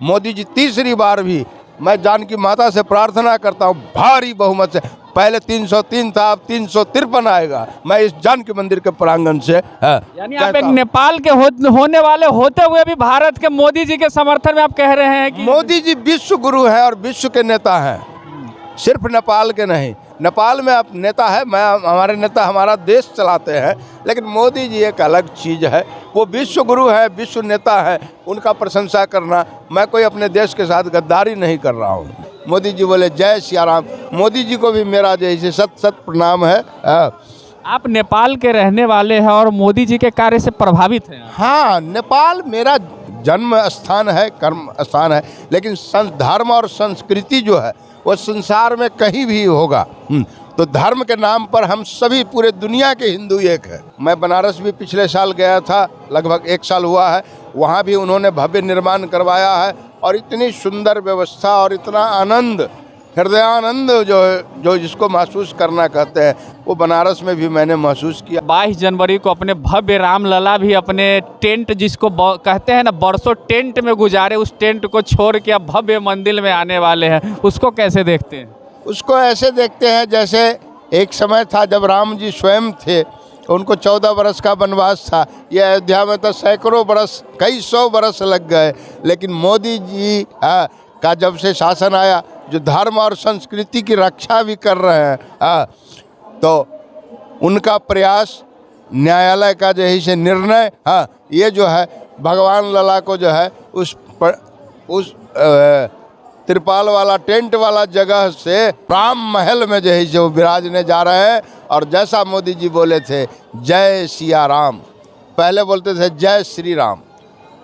मोदी जी तीसरी बार भी मैं जानकी माता से प्रार्थना करता हूँ भारी बहुमत से। पहले 303 था, अब 353 आएगा। मैं इस जानकी मंदिर के प्रांगण से यानी आप एक नेपाल के होने वाले होते हुए भी भारत के मोदी जी के समर्थन में आप कह रहे हैं कि मोदी जी विश्व गुरु हैं और विश्व के नेता हैं, सिर्फ नेपाल के नहीं। नेपाल में अब नेता है, हमारे नेता हमारा देश चलाते हैं, लेकिन मोदी जी एक अलग चीज़ है। वो विश्व गुरु है, विश्व नेता है, उनका प्रशंसा करना। मैं कोई अपने देश के साथ गद्दारी नहीं कर रहा हूँ। मोदी जी बोले जय सिया राम, मोदी जी को भी मेरा जैसे शत शत प्रणाम है। आप नेपाल के रहने वाले हैं और मोदी जी के कार्य से प्रभावित हैं। हाँ, नेपाल मेरा जन्म स्थान है, कर्म स्थान है, लेकिन धर्म और संस्कृति जो है वो संसार में कहीं भी होगा। तो धर्म के नाम पर हम सभी पूरे दुनिया के हिंदू एक है। मैं बनारस भी पिछले साल गया था, लगभग 1 साल हुआ है। वहाँ भी उन्होंने भव्य निर्माण करवाया है और इतनी सुंदर व्यवस्था और इतना आनंद, हृदयानंद जो जिसको महसूस करना कहते हैं, वो बनारस में भी मैंने महसूस किया। 22 जनवरी को अपने भव्य रामलला भी अपने टेंट, जिसको कहते हैं ना बरसों टेंट में गुजारे, उस टेंट को छोड़ के अब भव्य मंदिर में आने वाले हैं। उसको कैसे देखते हैं? उसको ऐसे देखते हैं जैसे एक समय था जब राम जी स्वयं थे, उनको 14 बरस का वनवास था। ये अयोध्या में तो सैकड़ों बरस, कई सौ बरस लग गए, लेकिन मोदी जी का जब से शासन आया, जो धर्म और संस्कृति की रक्षा भी कर रहे हैं, तो उनका प्रयास, न्यायालय का जो है निर्णय, ये जो है भगवान लला को जो है उस त्रिपाल वाला टेंट वाला जगह से राम महल में जो है वो विराजने जा रहे हैं। और जैसा मोदी जी बोले थे जय सिया राम, पहले बोलते थे जय श्री राम,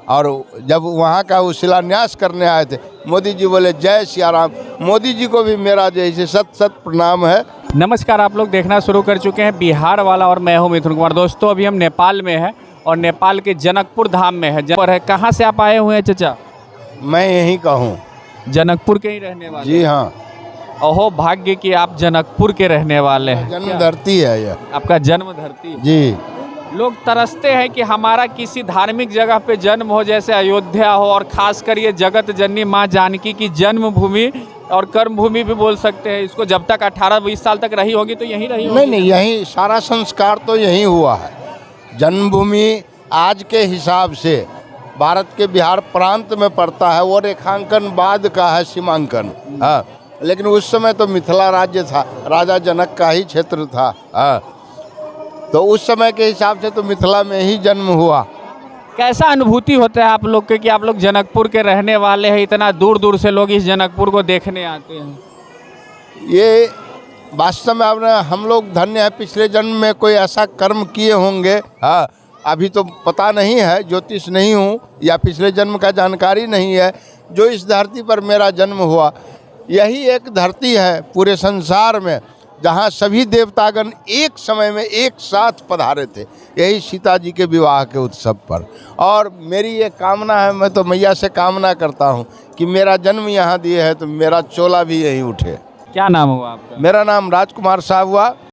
और जब वहाँ का वो शिलान्यास करने आए थे, मोदी जी बोले जय सिया राम। मोदी जी को भी मेरा जैसे शत शत प्रणाम है। नमस्कार, आप लोग देखना शुरू कर चुके हैं बिहार वाला और मैं हूं मिथुन कुमार। दोस्तों, अभी हम नेपाल में हैं और नेपाल के जनकपुर धाम में है। कहाँ से आप आए हुए हैं चाचा? मैं यहीं का हूँ, जनकपुर के ही रहने वाले? जी हाँ। ओहो, भाग्य कि आप जनकपुर के रहने वाले हैं। जन्म धरती है यह, आपका जन्म धरती? जी। लोग तरसते हैं कि हमारा किसी धार्मिक जगह पे जन्म हो, जैसे अयोध्या हो, और खासकर ये जगत जननी माँ जानकी की जन्मभूमि और कर्मभूमि भी बोल सकते हैं इसको। जब तक 18-20 साल तक रही होगी तो यहीं रही होगी? नहीं, यहीं सारा संस्कार तो यहीं हुआ है। जन्मभूमि आज के हिसाब से भारत के बिहार प्रांत में पड़ता है, वो रेखांकन बाद का है, सीमांकन। लेकिन उस समय तो मिथिला राज्य था, राजा जनक का ही क्षेत्र था। तो उस समय के हिसाब से तो मिथिला में ही जन्म हुआ। कैसा अनुभूति होता है आप लोग के कि आप लोग जनकपुर के रहने वाले हैं? इतना दूर दूर से लोग इस जनकपुर को देखने आते हैं। ये वास्तव में हम लोग धन्य है, पिछले जन्म में कोई ऐसा कर्म किए होंगे। अभी तो पता नहीं है, ज्योतिष नहीं हूँ या पिछले जन्म का जानकारी नहीं है, जो इस धरती पर मेरा जन्म हुआ। यही एक धरती है पूरे संसार में जहाँ सभी देवतागण एक समय में एक साथ पधारे थे, यही सीता जी के विवाह के उत्सव पर। और मेरी ये कामना है, मैं तो मैया से कामना करता हूँ कि मेरा जन्म यहाँ दिए है तो मेरा चोला भी यहीं उठे। क्या नाम हुआ आपका? मेरा नाम राजकुमार साहब हुआ।